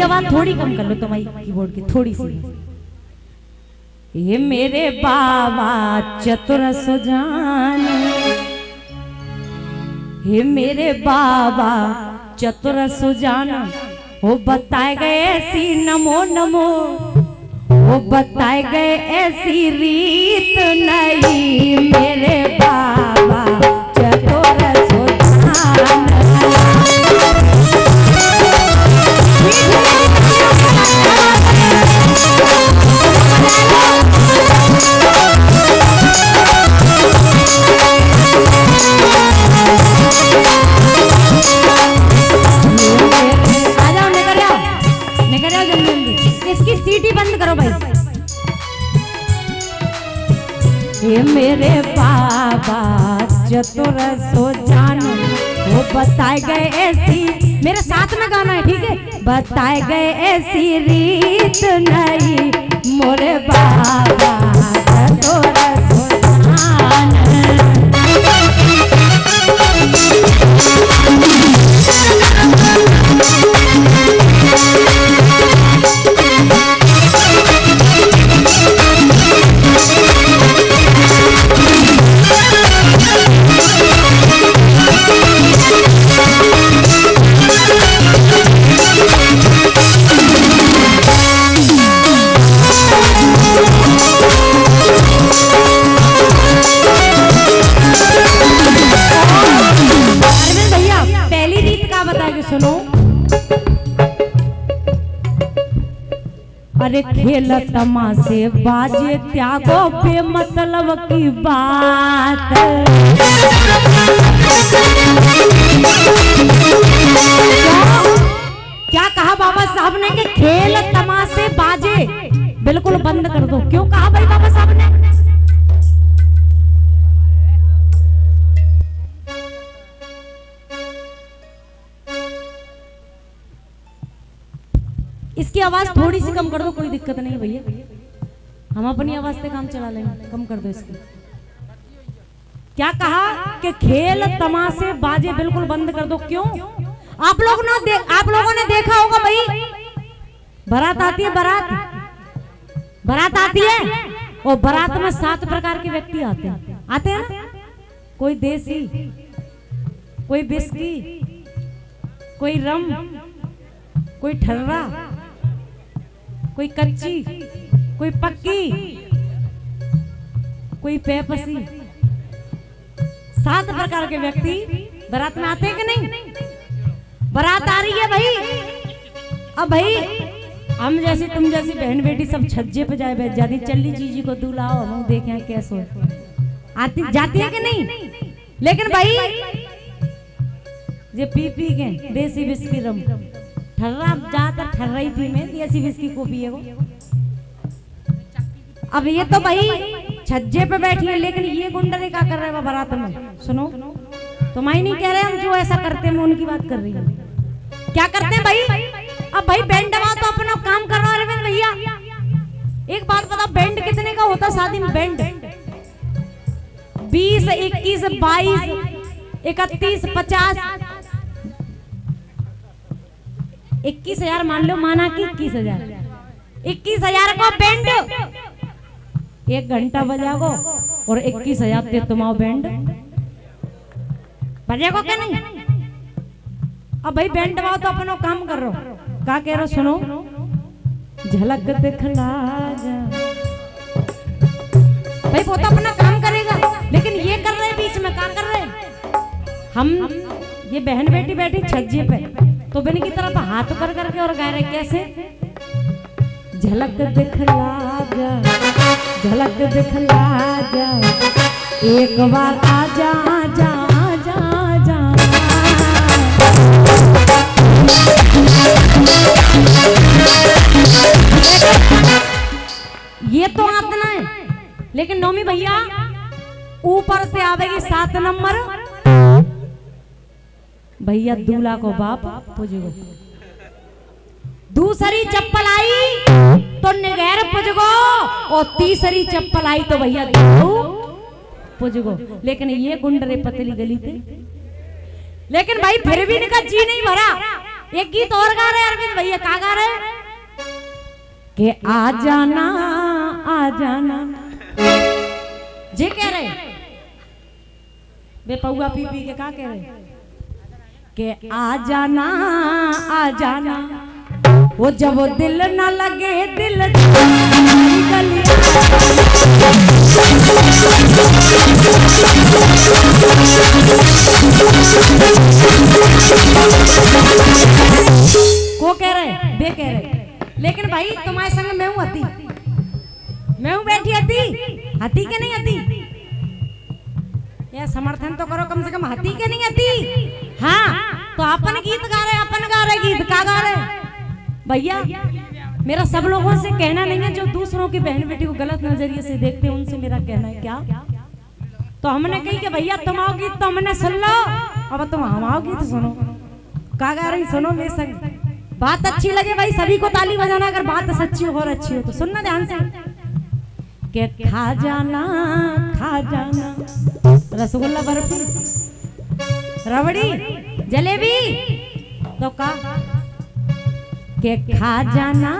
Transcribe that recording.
आवाज थोड़ी कम कर लो तुम्हारी कीबोर्ड की थोड़ी सी। ये मेरे बाबा चतुर सुजान, ये मेरे बाबा चतुर सुजान, वो बताए गए ऐसी नमो नमो, वो बताए गए ऐसी रीत नहीं। मेरे बाबा चतुर सुजान, सीटी बंद करो भाई। ये मेरे बाबा चतुर सुजान, वो बताए गए ऐसी, मेरे साथ में गाना है ठीक है, बताए गए ऐसी रीत नहीं। मोरे बाबा चतुर सुजान, अरे खेल तमाशे बाजे त्यागो पे मतलब की बात। क्या कहा बाबा साहब ने कि खेल तमाशे बाजे बिल्कुल बंद कर दो। क्यों कहा भाई बाबा साहब ने? इसकी आवाज थोड़ी सी कम कर दो, कोई दिक्कत नहीं भैया, हम अपनी आवाज से काम चला लेंगे। कम कर दो इसकी। क्या कहा कि खेल तमाशे बाजे बिल्कुल बंद कर दो। क्यों? आप लोगों ने देखा होगा भाई, बारात आती है, बारात आती है और बारात में 7 प्रकार के व्यक्ति आते हैं ना। कोई देसी, कोई बिस्की, कोई रम, कोई ठर्रा, कोई कच्ची, कोई पक्की, कोई पेपसी। 7 प्रकार के व्यक्ति बारात में आते हैं कि नहीं? बारात आ रही है भाई। अब भाई हम जैसी तुम जैसी बहन बेटी सब छज्जे पे जाए बैठ जाती, चली जीजी को दूल्हा हम देखें कैसे आती जाती है कि नहीं। लेकिन भाई ये पी के देसी बिस्की रम ठर्रा, ज्यादातर ठर्रा ही पी में, देसी बिस्की को पिए वो। अब ये तो भाई छज्जे पे बैठी है, लेकिन ये गुंडे क्या कर रहे हैं बारात में? सुनो, तुम ही नहीं कह रहे, हम जो ऐसा करते हैं मैं उनकी बात कर रही हूँ। क्या करते हैं भाई? अब भाई बैंड दबाओ तो अपना काम कर रहा है भैया। एक बात बताओ, बैंड कितने का होता शादी में? बैंड 20, 21, 22, 31, 50, 21,000 मान लो, माना कि 21,000 को बैंड 1 घंटा बजाओ और 21,000 ते तुम्हारा बैंड बजेगा क्या नहीं? अब भाई बैंड दबाओ तो अपनो काम कर रहे हो। क्या कह रहे हो? सुनो, झलक दिखला जा। भाई वो तो अपना काम करेगा, लेकिन ये कर रहे बीच में क्या कर रहे? हम ये बहन बेटी बैठी छज्जे पे, तो बहन की तरफ हाथ कर करके और गा रहे कैसे? झलक दिखला जा, झलक दिखला जा, एक बार आजा जा जा जा। ये तो आतना है, लेकिन नौमी भैया ऊपर से आवेगी 7 नंबर भैया, दूल्हा को बाप पुजगो। दूसरी चप्पल आई तो निगैर पुजगो, और तीसरी चप्पल आई तो भैया पुजगो। लेकिन ये गुंडरे पतली गली थे, लेकिन भाई फिर भी इनका जी नहीं भरा। एक गीत और गा रहे अरविंद भैया, क्या गा रहे कि आ जाना जे कह रहे बेपौआ पी पी के क्या कह रहे कि आ जाना वो जब वो दिल न लगे दिल को कह रहे बे कह रहे। लेकिन भाई तुम्हारे संग मैं हूँ हती, मैं हूँ बैठी हती के नहीं हती, ये समर्थन तो करो कम से कम, हती के नहीं हती। हाँ तो अपन गीत गा रहे गीत का गा रहे भैया। मेरा सब लोगों से कहना नहीं है जो दूसरों की बहन बेटी को गलत नजरिए से देखते हैं उनसे मेरा कहना है क्या, तो हमने कही कि भैया तुम आओ गीत तो हमने सुन लो, अब तुम हम आओ गीत सुनो, का गा रही सुनो मेरे संग। बात अच्छी लगे भाई सभी को ताली बजाना, अगर बात सच्ची हो और अच्छी हो तो सुनना ध्यान से। के खा जाना रसगुल्ला बर्फी रबड़ी जलेबी तो का के खा जाना